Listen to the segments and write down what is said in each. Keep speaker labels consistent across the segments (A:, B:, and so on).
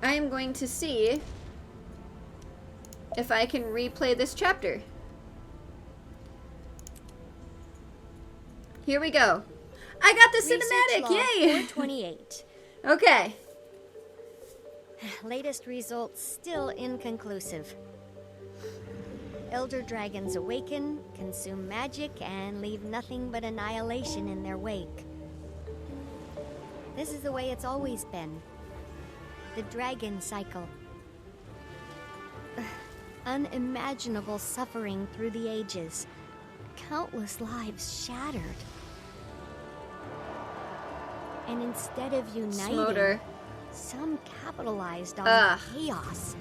A: I am going to see if I can replay this chapter. Here we go. I got the cinematic! Yay!
B: 428.
A: Okay.
B: Latest results still inconclusive. Elder dragons awaken, consume magic, and leave nothing but annihilation in their wake. This is the way it's always been. The dragon cycle. Unimaginable suffering through the ages. Countless lives shattered. And instead of uniting,
A: Smolder.
B: some capitalized on the chaos.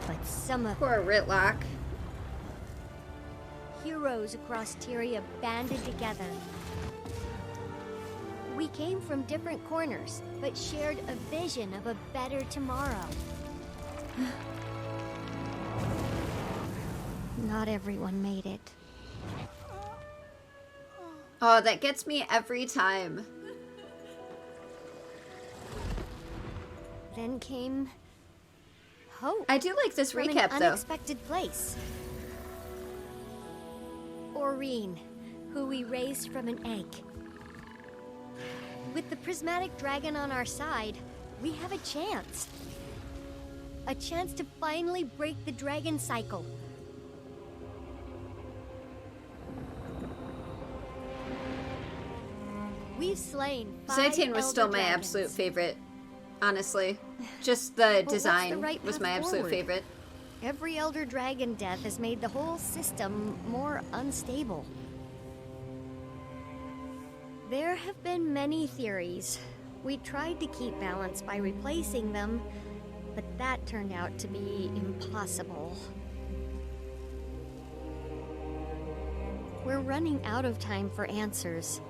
B: But some of
A: Poor Rytlock.
B: heroes across Tyria banded together. We came from different corners, but shared a vision of a better tomorrow. Not everyone made it.
A: Oh, that gets me every time.
B: Then came hope.
A: I do like this
B: from
A: recap,
B: an
A: though.
B: unexpected place. Aurene, who we raised from an egg. With the prismatic dragon on our side, we have a chance. A chance to finally break the dragon cycle. We've slain 5
A: Zaitian was still
B: elder
A: my
B: dragons.
A: absolute favorite, honestly. Just the
B: what's
A: design
B: the right
A: was
B: path
A: my absolute
B: forward?
A: favorite.
B: Every elder dragon death has made the whole system more unstable. There have been many theories. We tried to keep balance by replacing them, but that turned out to be impossible. We're running out of time for answers.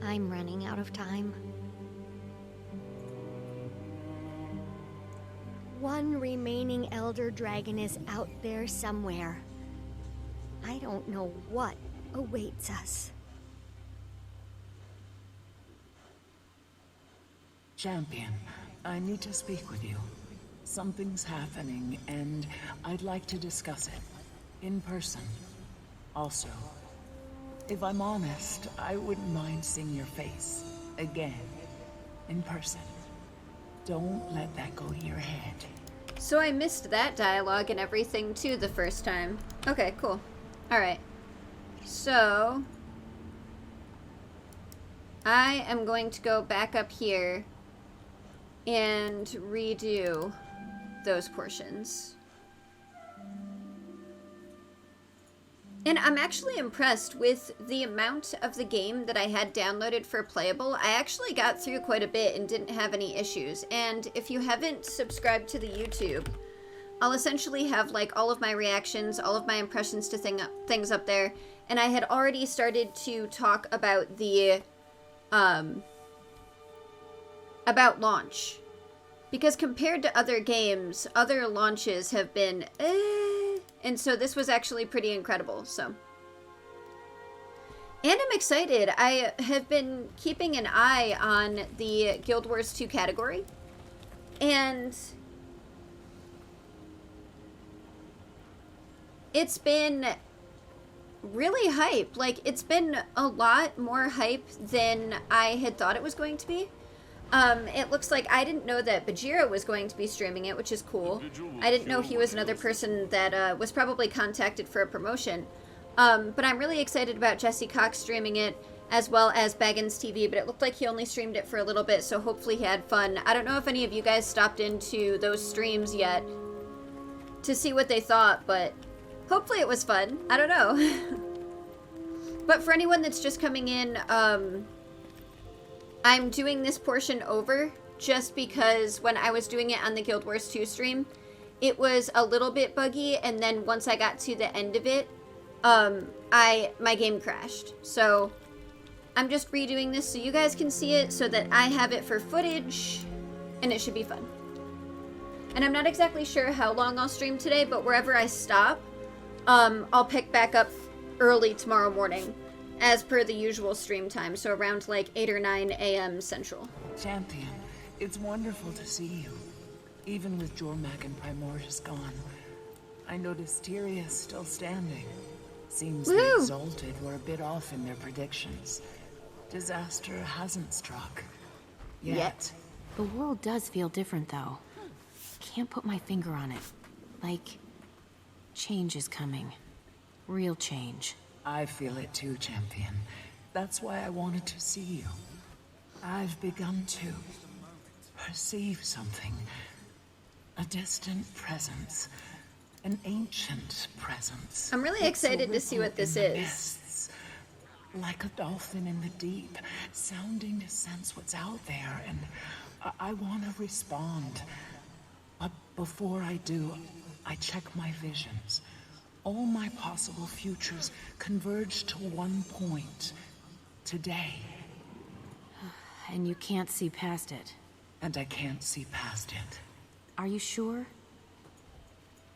B: I'm running out of time. One remaining elder dragon is out there somewhere. I don't know what awaits us.
C: Champion, I need to speak with you. Something's happening, and I'd like to discuss it. In person. Also, if I'm honest, I wouldn't mind seeing your face. Again. In person. Don't let that go to your head.
A: So I missed that dialogue and everything, too, the first time. Okay, cool. Alright. So I am going to go back up here and redo those portions. And I'm actually impressed with the amount of the game that I had downloaded for playable. I actually got through quite a bit and didn't have any issues. And if you haven't subscribed to the YouTube, I'll essentially have like all of my reactions, all of my impressions to things up there. And I had already started to talk about the, about launch. Because compared to other games, other launches have been, and so this was actually pretty incredible, so. And I'm excited. I have been keeping an eye on the Guild Wars 2 category. And it's been really hype. Like, it's been a lot more hype than I had thought it was going to be. It looks like I didn't know that Bajira was going to be streaming it, which is cool. I didn't know he was another person that was probably contacted for a promotion. But I'm really excited about Jesse Cox streaming it, as well as Baggins TV, but it looked like he only streamed it for a little bit, so hopefully he had fun. I don't know if any of you guys stopped into those streams yet to see what they thought, but hopefully it was fun. I don't know. But for anyone that's just coming in, I'm doing this portion over just because when I was doing it on the Guild Wars 2 stream, it was a little bit buggy, and then once I got to the end of it, my game crashed. So I'm just redoing this so you guys can see it, so that I have it for footage, and it should be fun. And I'm not exactly sure how long I'll stream today, but wherever I stop, I'll pick back up early tomorrow morning, as per the usual stream time, so around like 8 or 9 a.m. Central.
C: Champion, it's wonderful to see you. Even with Jormak and Primordius gone, I noticed Tyria's still standing. Seems the Exalted were a bit off in their predictions. Disaster hasn't struck. Yet.
D: The world does feel different, though. Can't put my finger on it. Like, change is coming. Real change.
C: I feel it too, Champion. That's why I wanted to see you. I've begun to perceive something. A distant presence. An ancient presence.
A: I'm really excited to see what this is.
C: Mists, like a dolphin in the deep, sounding to sense what's out there, and I want to respond. But before I do, I check my visions. All my possible futures converge to one point. Today.
D: And you can't see past it.
C: And I can't see past it.
D: Are you sure?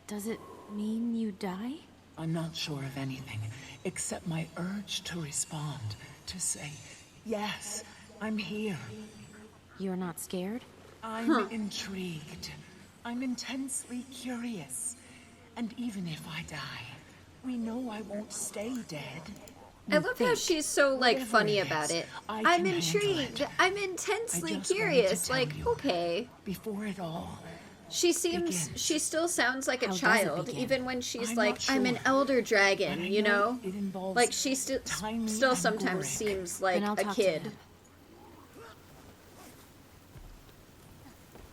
D: Does it mean you die?
C: I'm not sure of anything, except my urge to respond. To say, yes, I'm here.
D: You're not scared?
C: I'm intrigued. I'm intensely curious. And even if I die, we know I won't stay dead.
A: I love how she's so, like,
C: Whatever
A: funny
C: it
A: about
C: is,
A: it.
C: I
A: I'm
C: can handle
A: intrigued.
C: it.
A: I'm intensely
C: I just wanted to
A: curious.
C: tell
A: Like,
C: you,
A: okay.
C: Before it all
A: She seems,
C: begins.
A: she still sounds like a
D: How does it
A: child,
D: begin?
A: even when she's
C: I'm
A: like,
C: not
A: I'm an
C: sure,
A: elder
C: but
A: dragon,
C: I
A: you know?
C: it involves
A: Like, she still
C: Tiny
A: still
C: and
A: sometimes
C: Gorick.
A: seems like
D: Then I'll
A: a
D: talk to
A: kid.
D: him.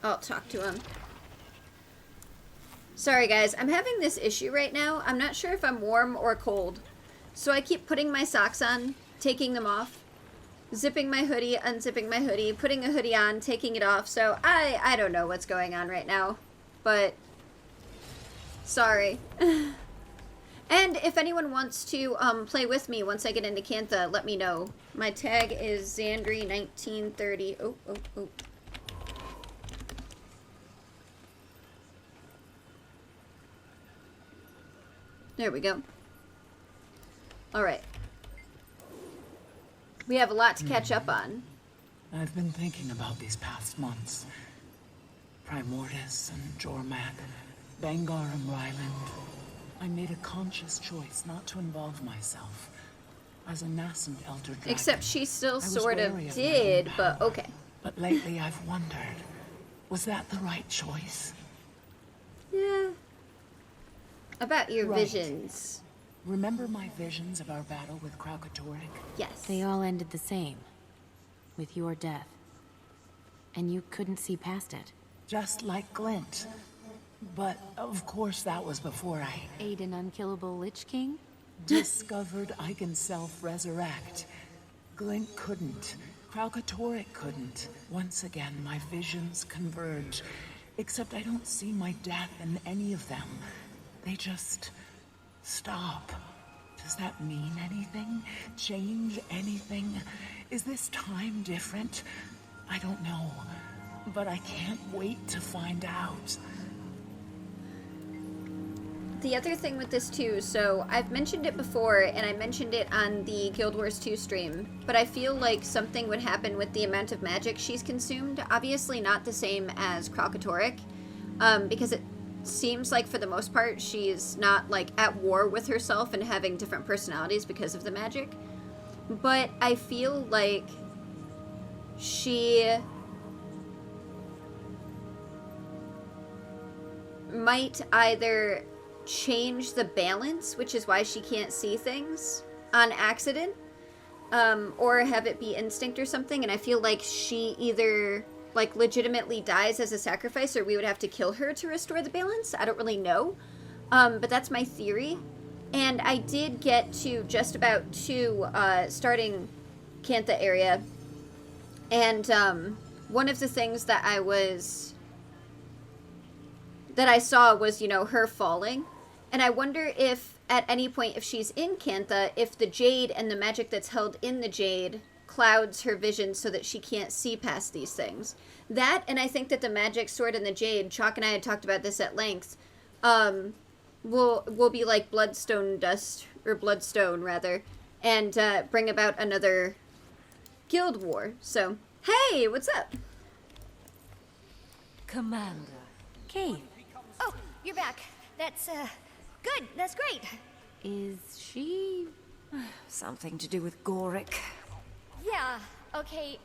A: I'll talk to him. Sorry guys, I'm having this issue right now. I'm not sure if I'm warm or cold. So I keep putting my socks on, taking them off, zipping my hoodie, unzipping my hoodie, putting a hoodie on, taking it off. So I don't know what's going on right now. But sorry. And if anyone wants to play with me once I get into Cantha, let me know. My tag is Xandrii 1930. Oh. There we go. Alright. We have a lot to catch up on.
C: I've been thinking about these past months. Primordius and Jormak, Bangar and Ryland. I made a conscious choice not to involve myself. As a nascent elder dragon,
A: Except she still
C: I was
A: sort of
C: wary of my
A: did,
C: own
A: but
C: power.
A: okay.
C: But lately I've wondered, was that the right choice?
A: Yeah. About your
C: Right.
A: visions.
C: Remember my visions of our battle with Kraukatoric?
A: Yes.
D: They all ended the same. With your death. And you couldn't see past it.
C: Just like Glint. But, of course, that was before I
D: Ate an unkillable Lich King?
C: discovered I can self-resurrect. Glint couldn't. Kraukatoric couldn't. Once again, my visions converge. Except I don't see my death in any of them. They just stop. Does that mean anything? Change anything? Is this time different? I don't know. But I can't wait to find out.
A: The other thing with this too, so I've mentioned it before, and I mentioned it on the Guild Wars 2 stream, but I feel like something would happen with the amount of magic she's consumed. Obviously not the same as Kraukatoric, because it seems like for the most part she's not like at war with herself and having different personalities because of the magic. But I feel like she might either change the balance, which is why she can't see things on accident, or have it be instinct or something. And I feel like she either like legitimately dies as a sacrifice, or we would have to kill her to restore the balance. I don't really know, but that's my theory. And I did get to just about to starting Cantha area, and one of the things that I saw was, you know, her falling. And I wonder if, at any point, if she's in Cantha, if the Jade and the magic that's held in the Jade clouds her vision so that she can't see past these things. That, and I think that the magic sword and the jade, Chalk and I had talked about this at length, will be like bloodstone dust, or bloodstone rather, and bring about another guild war. So, hey, what's up?
E: Commander.
B: Keith. Oh, you're back. That's, good. That's great.
D: Is she...
E: Something to do with Gorick.
B: Yeah, okay,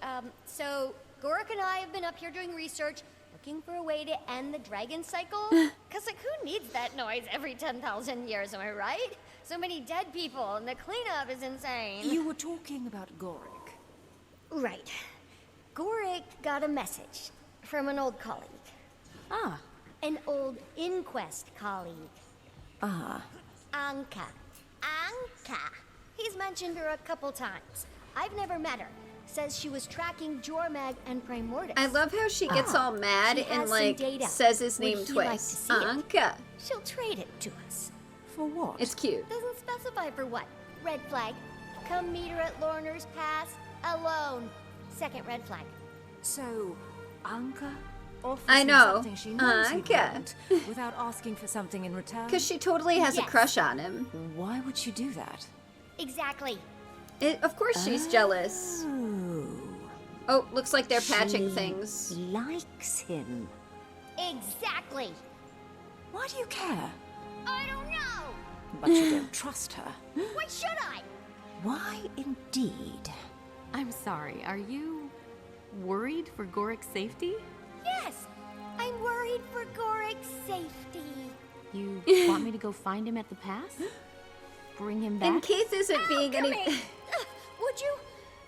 B: so Gorick and I have been up here doing research, looking for a way to end the dragon cycle. Cause, like, who needs that noise every 10,000 years, am I right? So many dead people, and the cleanup is insane.
E: You were talking about Gorick.
B: Right. Gorick got a message from an old colleague.
D: Ah,
B: An old Inquest colleague.
E: Ah.
B: Anka. Anka. He's mentioned her a couple times. I've never met her. Says she was tracking Jormag and Primordus.
A: I love how she gets all mad
B: She has
A: and,
B: some
A: like,
B: data.
A: says his
B: Would
A: name
B: he
A: twice.
B: like to see it?
A: Anka.
B: She'll trade it to us.
E: For what?
A: It's cute.
B: Doesn't specify for what. Red flag. Come meet her at Lorner's Pass alone. Second red flag.
E: So, Anka offers
A: I
E: me
A: know.
E: something she knows he
A: Anka.
E: won't, without asking for something in return.
A: Because she totally has a
B: Yes.
A: crush on him.
E: Why would she do that?
B: Exactly.
A: Of course she's jealous.
E: Oh.
A: Oh, looks like they're patching
E: She
A: things.
E: likes him.
B: Exactly.
E: Why do you care?
B: I don't know.
E: But you don't trust her.
B: Why should I?
E: Why indeed?
D: I'm sorry, are you worried for Gorick's safety?
B: Yes. I'm worried for Gorick's safety.
D: You want me to go find him at the pass? Bring him back?
A: And Keith isn't being any...
B: Would you?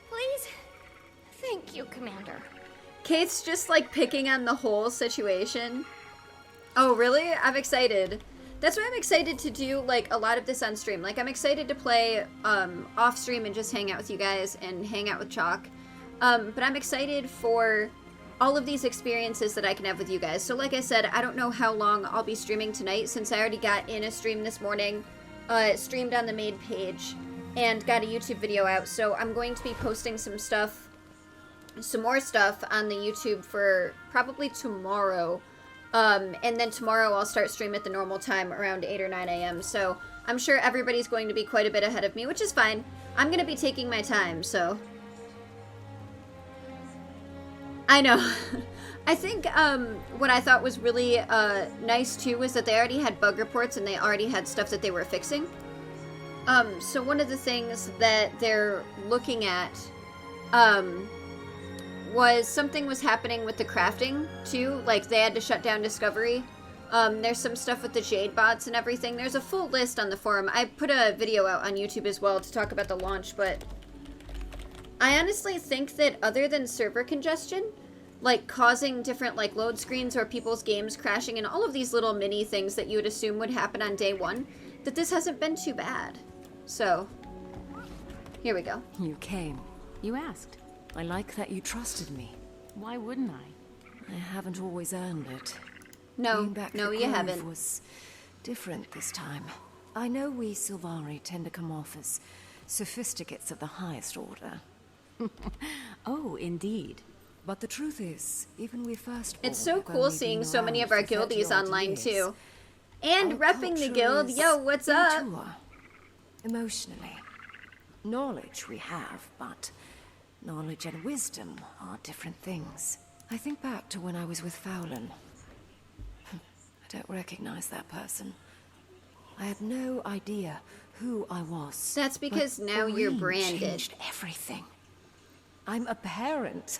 B: Please? Thank you, Commander.
A: Kate's just, like, picking on the whole situation. Oh, really? I'm excited. That's why I'm excited to do, like, a lot of this on stream. Like, I'm excited to play off stream and just hang out with you guys and hang out with Chalk. But I'm excited for all of these experiences that I can have with you guys. So, like I said, I don't know how long I'll be streaming tonight, since I already got in a stream this morning, streamed on the main page, and got a YouTube video out. So I'm going to be posting some stuff, some more stuff on the YouTube for probably tomorrow. And then tomorrow I'll start stream at the normal time around 8 or 9 a.m. So I'm sure everybody's going to be quite a bit ahead of me, which is fine. I'm going to be taking my time, so... I know. I think what I thought was really nice too was that they already had bug reports and they already had stuff that they were fixing. So one of the things that they're looking at was something was happening with the crafting too. Like they had to shut down Discovery. There's some stuff with the Jade bots and everything. There's a full list on the forum. I put a video out on YouTube as well to talk about the launch, but I honestly think that other than server congestion, like causing different like load screens or people's games crashing and all of these little mini things that you would assume would happen on day one, that this hasn't been too bad. So, here we go.
E: You came.
D: You asked.
E: I like that you trusted me.
D: Why wouldn't I?
E: I haven't always earned it.
A: No,
E: Being back
A: no,
E: at
A: you
E: Grove
A: haven't.
E: was different this time. I know we Sylvari tend to come off as sophisticates of the highest order.
D: Oh, indeed.
E: But the truth is, even we first
A: It's so cool seeing so many of our guildies online too. And
E: Our
A: repping the
E: culture
A: guild.
E: is
A: Yo, what's up?
E: immature, emotionally. Knowledge we have, but knowledge and wisdom are different things. I think back to when I was with Fowlin. I don't recognize that person. I had no idea who I was.
A: That's because
E: but
A: now you're
E: Aurene
A: branded.
E: changed everything. I'm a parent.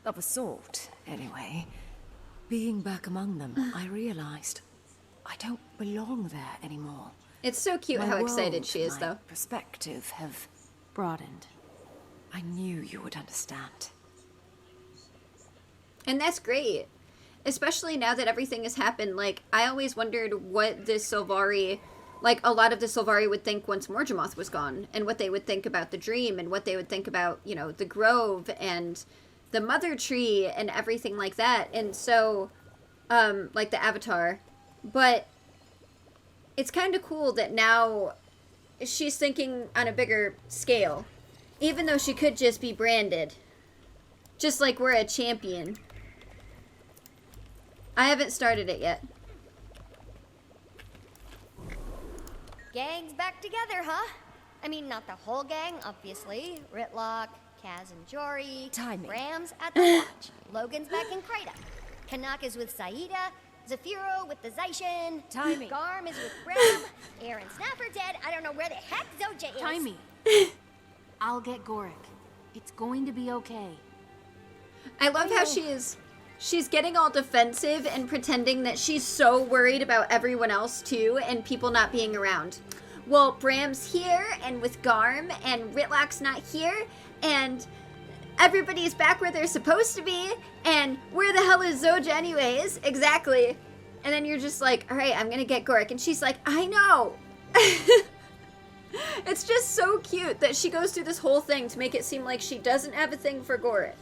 E: Of a sort, anyway. Being back among them, I realized I don't belong there anymore.
A: It's so cute
E: My
A: how excited
E: world,
A: she is,
E: my
A: though.
E: perspective have...
D: Broadened.
E: I knew you would understand.
A: And that's great. Especially now that everything has happened. Like, I always wondered what this Sylvari... Like, a lot of the Sylvari would think once Morgemoth was gone. And what they would think about the Dream. And what they would think about, you know, the Grove. And the Mother Tree. And everything like that. And so... like the Avatar. But... it's kind of cool that now... she's thinking on a bigger scale. Even though she could just be branded. Just like we're a champion. I haven't started it yet.
B: Gang's back together, huh? I mean, not the whole gang, obviously. Rytlock, Kaz and Jory.
E: Timing.
B: Ram's at the watch. Logan's back in Krita. Kanak is with Saida. Zafiro with the Zaishin.
E: Timing.
B: Garm is with Ram. Aaron Snapper dead. I don't know where the heck Zoja is.
D: Timey. I'll get Gorick. It's going to be okay.
A: I love how she's getting all defensive and pretending that she's so worried about everyone else too and people not being around. Well, Bram's here and with Garm and Rytlock's not here and everybody's back where they're supposed to be and where the hell is Zoja anyways? Exactly. And then you're just like, all right, I'm gonna get Gorick. And she's like, I know. It's just so cute that she goes through this whole thing to make it seem like she doesn't have a thing for Gorick.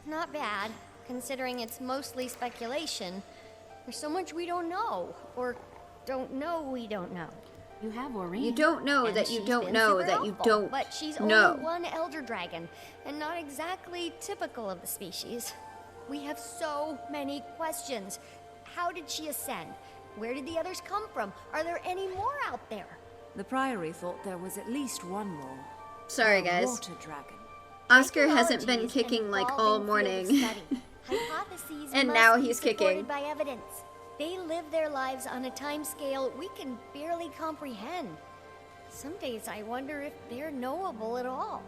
B: Not bad, considering it's mostly speculation. There's so much we don't know, or don't know we don't know.
D: You have Aurene.
A: You don't know
B: And
A: that you
B: she's
A: don't
B: been
A: know
B: super
A: that you
B: helpful,
A: don't
B: But she's
A: know.
B: only one elder dragon, and not exactly typical of the species. We have so many questions. How did she ascend? Where did the others come from? Are there any more out there?
E: The Priory thought there was at least one more.
A: Sorry,
E: A
A: guys.
E: water dragon.
A: Oscar hasn't been
B: Technologies
A: kicking like
B: involving
A: all
B: field of
A: morning.
B: study. Hypotheses
A: And
B: must
A: now
B: be
A: he's
B: supported
A: kicking.
B: by evidence. They live their lives on a time scale we can barely comprehend. Some days I wonder if they're knowable at all.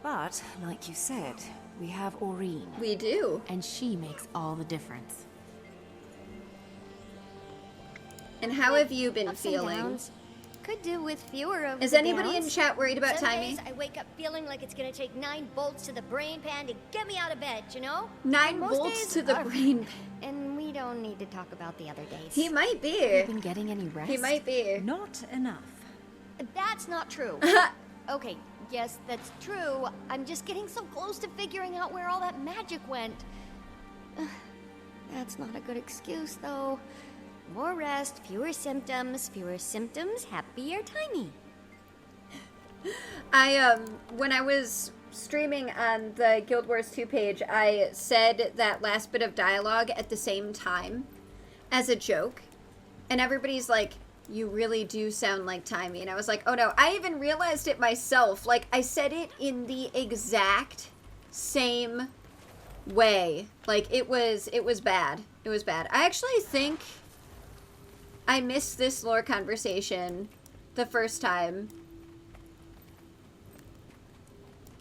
E: But, like you said, we have Aurene.
A: We do.
D: And she makes all the difference.
A: And how have you been
B: Ups and
A: feeling?
B: downs. Could do with fewer of
A: Is
B: the
A: anybody in
B: downs.
A: chat worried about
B: Some
A: Timey?
B: days I wake up feeling like it's gonna take 9 bolts to the brain pan to get me out of bed, you know?
A: 9
B: Most
A: bolts
B: days
A: to the
B: are-
A: brain.
B: And we don't need to talk about the other days.
A: He might be.
D: You been getting any rest?
A: He might be.
E: Not enough.
B: That's not true. Okay, yes, that's true. I'm just getting so close to figuring out where all that magic went. That's not a good excuse, though. More rest, fewer symptoms, happier Timey.
A: When I was streaming on the Guild Wars 2 page, I said that last bit of dialogue at the same time as a joke. And everybody's like, you really do sound like Timey. And I was like, oh no, I even realized it myself. Like, I said it in the exact same way. Like, it was bad. It was bad. I actually think I missed this lore conversation the first time.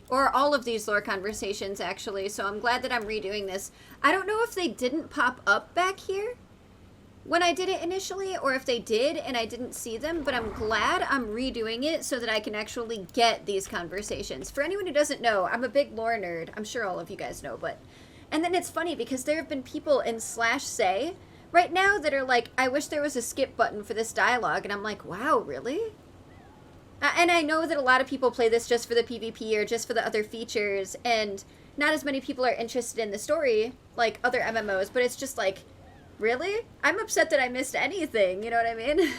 A: Or all of these lore conversations, actually, so I'm glad that I'm redoing this. I don't know if they didn't pop up back here when I did it initially, or if they did and I didn't see them, but I'm glad I'm redoing it so that I can actually get these conversations. For anyone who doesn't know, I'm a big lore nerd. I'm sure all of you guys know, but... And then it's funny, because there have been people in /say right now that are like, I wish there was a skip button for this dialogue, and I'm like, wow, really? And I know that a lot of people play this just for the PvP or just for the other features, and not as many people are interested in the story like other MMOs, but it's just like, really? I'm upset that I missed anything, you know what I mean?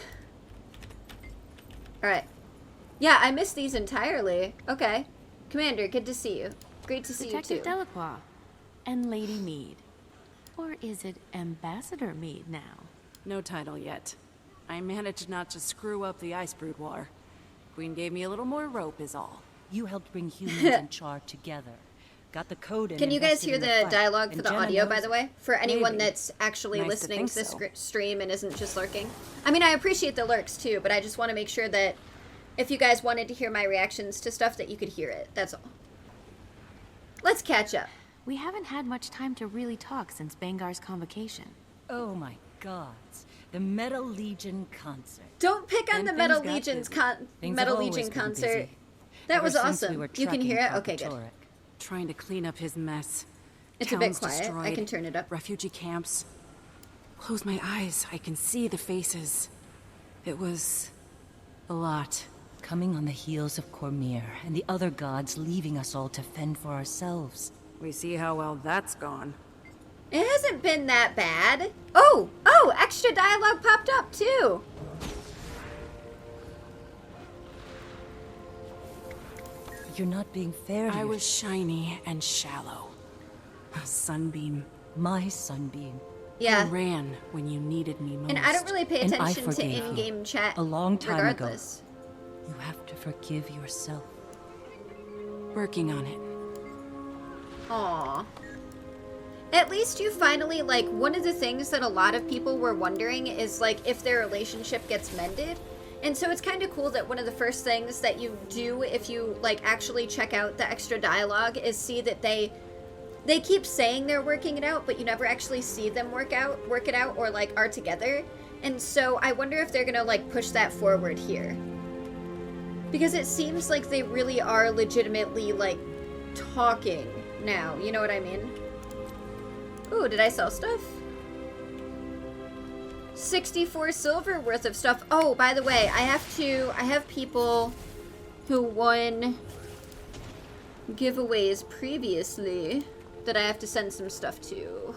A: Alright. Yeah, I missed these entirely. Okay. Commander, good to see you. Great to see
D: Detective
A: you too.
D: Delacroix. And Lady Mead. Or is it Ambassador Mead now?
F: No title yet. I managed not to screw up the Ice Brood War. Queen gave me a little more rope is all.
G: You helped bring humans and Char together. Got the code and
A: Can you guys
G: invested
A: hear
G: in
A: the
G: fight.
A: dialogue for
G: And
A: the
G: Jenna
A: audio, by
G: knows
A: the way? For anyone
F: Maybe.
A: that's actually
F: Nice to
A: listening to
F: think
A: the
F: so.
A: stream and isn't just lurking. I mean, I appreciate the lurks too, but I just want to make sure that if you guys wanted to hear my reactions to stuff, that you could hear it. That's all. Let's catch up.
D: We haven't had much time to really talk since Bangar's convocation.
G: Oh my gods. The Metal Legion concert.
A: Don't pick on
G: And
A: the
G: things
A: Metal
G: got
A: Legion's
G: busy. Things have
A: Metal
G: always
A: Legion
G: been
A: concert.
G: busy.
A: That
G: Ever
A: was
G: since
A: awesome.
G: we were
A: You can hear it?
G: trekking
A: Okay, good.
G: Gorick.
F: Trying to clean up his mess.
A: It's a bit
F: Towns
A: quiet. I
F: destroyed,
A: can turn it up.
F: Refugee camps. Close my eyes. I can see the faces. It was a lot.
G: Coming on the heels of Cormyr and the other gods leaving us all to fend for ourselves.
F: We see how well that's gone.
A: It hasn't been that bad. Oh, extra dialogue popped up too.
G: You're not being fair
F: I
G: here.
F: was shiny and shallow. A sunbeam.
G: My sunbeam.
A: Yeah.
F: I ran when you needed me most.
A: And I don't really pay
G: And I
A: attention to
G: forgave you
A: in-game chat
G: a long time ago.
A: regardless.
G: You have to forgive yourself.
F: Working on it.
A: Aww. At least you finally, like, one of the things that a lot of people were wondering is, like, if their relationship gets mended. And so it's kind of cool that one of the first things that you do if you, like, actually check out the extra dialogue is see that they keep saying they're working it out, but you never actually see them work it out, or, like, are together. And so I wonder if they're gonna, like, push that forward here. Because it seems like they really are legitimately, like, talking now. You know what I mean? Ooh, did I sell stuff? 64 silver worth of stuff. Oh, by the way, I have people who won giveaways previously that I have to send some stuff to.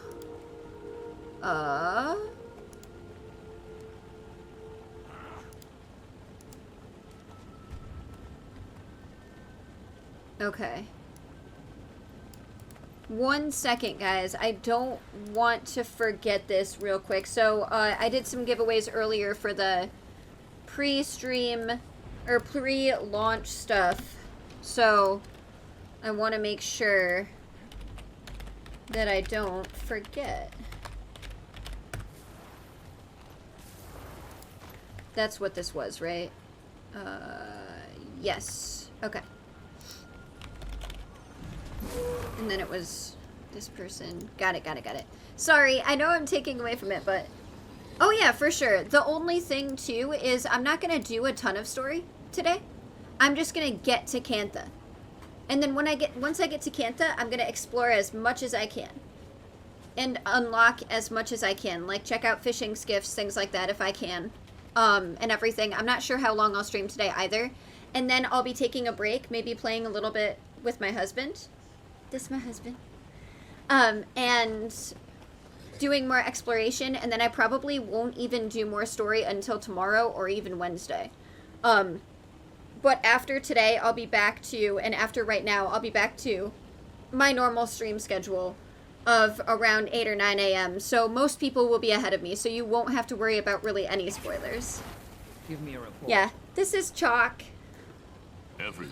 A: Okay. 1 second, guys. I don't want to forget this real quick. So, I did some giveaways earlier for the pre-stream or pre-launch stuff. So, I want to make sure that I don't forget. That's what this was, right? Yes. Okay. And then it was this person. Got it. Sorry, I know I'm taking away from it, but... Oh yeah, for sure. The only thing, too, is I'm not going to do a ton of story today. I'm just going to get to Cantha. And then once I get to Cantha, I'm going to explore as much as I can. And unlock as much as I can. Like, check out fishing skiffs, things like that, if I can. And everything. I'm not sure how long I'll stream today, either. And then I'll be taking a break, maybe playing a little bit with my husband. This is my husband. And doing more exploration, and then I probably won't even do more story until tomorrow or even Wednesday. But after today, I'll be back to, and after right now, I'll be back to my normal stream schedule of around 8 or 9 a.m. So most people will be ahead of me, so you won't have to worry about really any spoilers.
H: Give me a report.
A: Yeah, this is Chalk.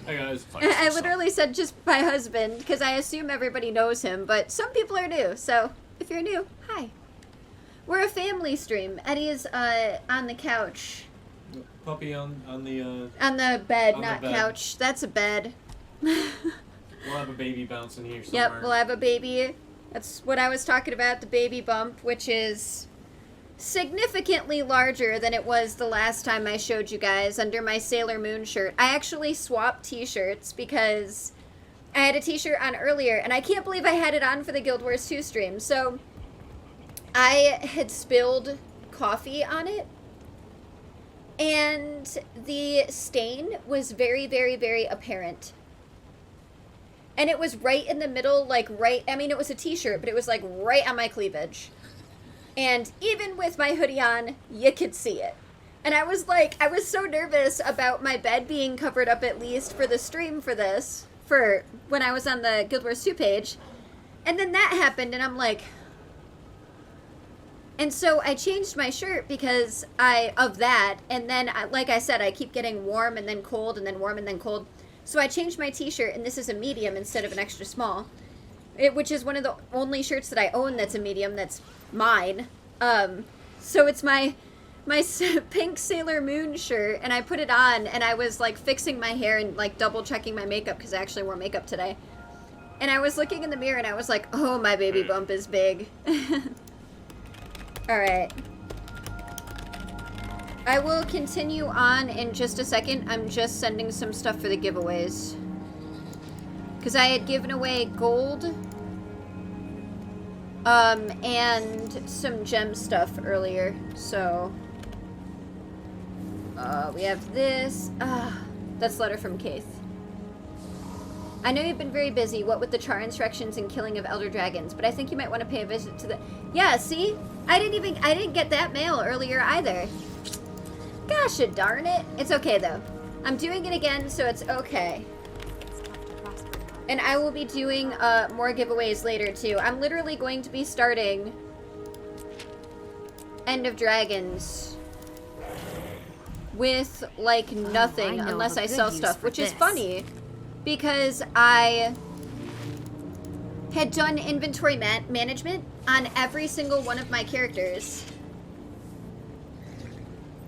H: Hey guys.
A: I literally said just my husband, because I assume everybody knows him, but some people are new, so if you're new, hi. We're a family stream. Eddie is on the couch.
H: Puppy on the
A: bed,
H: on
A: not
H: the bed.
A: couch. That's a bed.
H: We'll have a baby bouncing here somewhere.
A: Yep, we'll have a baby. That's what I was talking about, the baby bump, which is significantly larger than it was the last time I showed you guys under my Sailor Moon shirt. I actually swapped t-shirts because I had a t-shirt on earlier, and I can't believe I had it on for the Guild Wars 2 stream. So I had spilled coffee on it, and the stain was very, very, very apparent. And it was right in the middle, like right, I mean, it was a t-shirt, but it was like right on my cleavage. And even with my hoodie on, you could see it. And I was like, I was so nervous about my bed being covered up at least for the stream for this, for when I was on the Guild Wars 2 page. And then that happened, and I'm like... And so I changed my shirt because of that, and then, like I said, I keep getting warm and then cold and then warm and then cold. So I changed my t-shirt, and this is a medium instead of an extra small. Which is one of the only shirts that I own that's a medium, that's mine. So it's my pink Sailor Moon shirt, and I put it on, and I was like fixing my hair and like double checking my makeup because I actually wore makeup today. And I was looking in the mirror, and I was like, oh, my baby bump is big. Alright. I will continue on in just a second. I'm just sending some stuff for the giveaways. Because I had given away gold, and some gem stuff earlier, so, we have this, that's a letter from Kaith. I know you've been very busy, what with the char instructions and killing of elder dragons, but I think you might want to pay a visit to the, yeah, see? I didn't get that mail earlier either. Gosh darn it. It's okay though. I'm doing it again, so it's okay. And I will be doing more giveaways later too. I'm literally going to be starting End of Dragons with like nothing unless I sell stuff, which is funny because I had done inventory management on every single one of my characters.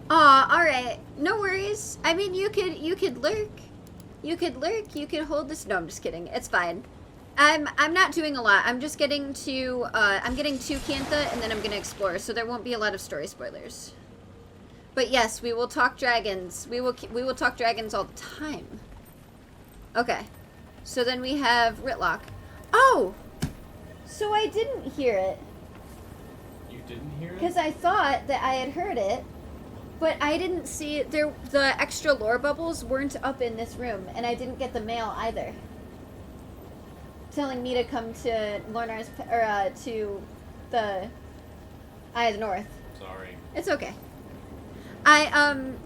A: Aw, alright. No worries. I mean, you could lurk. You could lurk. You could hold this. No, I'm just kidding. It's fine. I'm not doing a lot. I'm just getting to, I'm getting to Cantha, and then I'm gonna explore, so there won't be a lot of story spoilers. But yes, we will talk dragons. We will talk dragons all the time. Okay. So then we have Rytlock. Oh! So I didn't hear it.
H: You didn't hear it?
A: Because I thought that I had heard it, but I didn't see it. The extra lore bubbles weren't up in this room, and I didn't get the mail either. Telling me to come to Lornar's, or to the Eye of the North.
H: Sorry.
A: It's okay.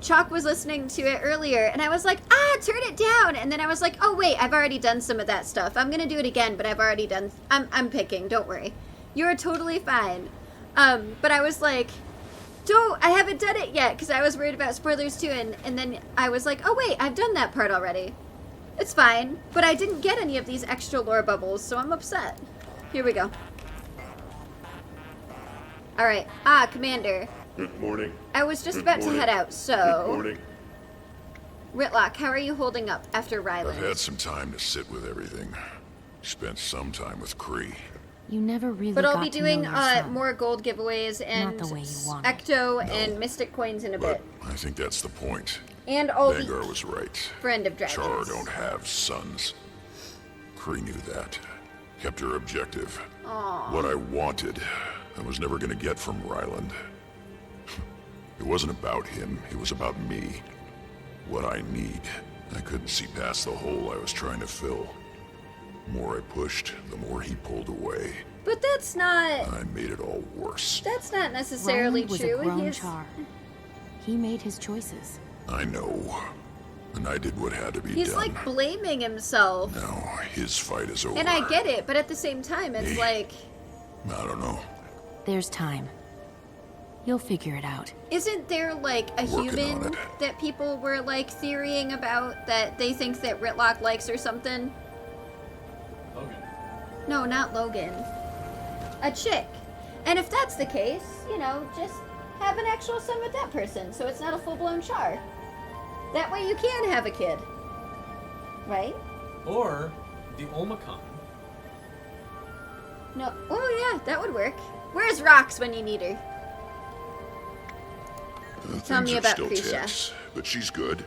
A: Chalk was listening to it earlier, and I was like, turn it down! And then I was like, oh wait, I've already done some of that stuff. I'm gonna do it again, but I've already done, I'm picking, don't worry. You're totally fine. But I was like, I haven't done it yet, because I was worried about spoilers too, and then I was like, oh wait, I've done that part already. It's fine, but I didn't get any of these extra lore bubbles, so I'm upset. Here we go. Alright, Commander.
I: Good morning.
A: I was just about to head out, so...
I: Good morning.
A: Rytlock, how are you holding up after Ryland?
I: I've had some time to sit with everything. Spent some time with Kree.
D: You never really
A: But I'll
D: got
A: be
D: to
A: doing
D: know your son.
A: more gold giveaways and
D: Not the way you wanted.
A: Ecto and Mystic coins in a
I: But
A: bit.
I: I think that's the point.
A: And all
I: Vanguard
A: the
I: was right.
A: Friend of Dragons.
I: Char don't have sons. Kree knew that. Kept her objective.
A: Aww.
I: What I wanted, I was never gonna get from Ryland. It wasn't about him, it was about me. What I need. I couldn't see past the hole I was trying to fill. The more I pushed, the more he pulled away.
A: But that's not...
I: I made it all worse.
A: That's not necessarily
D: Ryland was
A: true.
D: a grown
A: He's-
D: Char. He made his choices.
I: I know. And I did what had to be
A: He's
I: done.
A: like blaming himself.
I: Now, his fight is over.
A: And I get it, but at the same time, it's
I: Me?
A: like...
I: I don't know.
D: There's time. You'll figure it out.
A: Isn't there like a
I: Working
A: human
I: on it.
A: that people were like theorying about that they think that Rytlock likes or something?
H: Logan.
A: No, not Logan. A chick. And if that's the case, you know, just have an actual son with that person so it's not a full-blown Char. That way you can have a kid. Right?
H: Or the Omicron.
A: No. Oh yeah, that would work. Where's Rox when you need her? Tell me
I: Things are
A: about
I: still
A: Krisha.
I: tense, but she's good.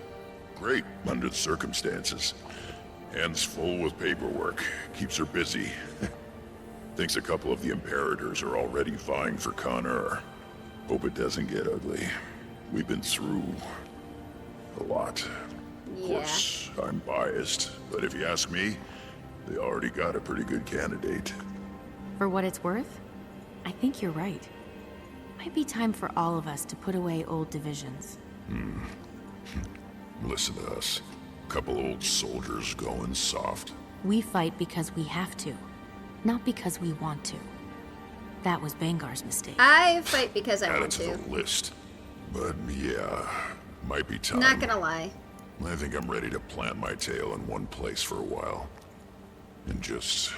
I: Great, under the circumstances. Hands full with paperwork. Keeps her busy. Thinks a couple of the Imperators are already vying for Connor. Hope it doesn't get ugly. We've been through a lot. Of course, I'm biased, but if you ask me, they already got a pretty good candidate.
D: For what it's worth, I think you're right. Might be time for all of us to put away old divisions.
I: Listen to us. Couple old soldiers going soft.
D: We fight because we have to, not because we want to. That was Bangar's mistake.
A: I fight because I
I: Add it
A: want
I: to
A: to.
I: the list. But yeah, might be time.
A: Not gonna lie.
I: I think I'm ready to plant my tail in one place for a while. And just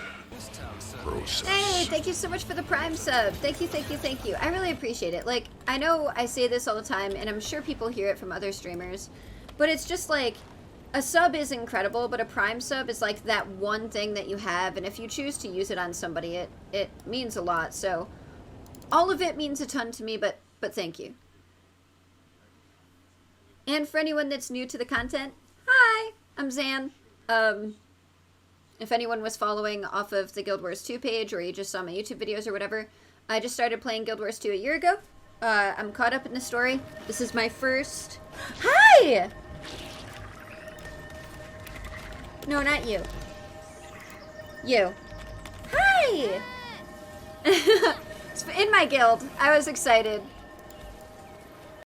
I: process.
A: Hey, thank you so much for the Prime sub. Thank you, thank you, thank you. I really appreciate it. Like, I know I say this all the time, and I'm sure people hear it from other streamers, but it's just like, a sub is incredible, but a Prime sub is like that one thing that you have, and if you choose to use it on somebody, it means a lot. So, all of it means a ton to me, but thank you. And for anyone that's new to the content, hi, I'm Zan. If anyone was following off of the Guild Wars 2 page, or you just saw my YouTube videos or whatever, I just started playing Guild Wars 2 a year ago. I'm caught up in the story. This is my first... Hi! No, not you. You. Hi! It's in my guild. I was excited.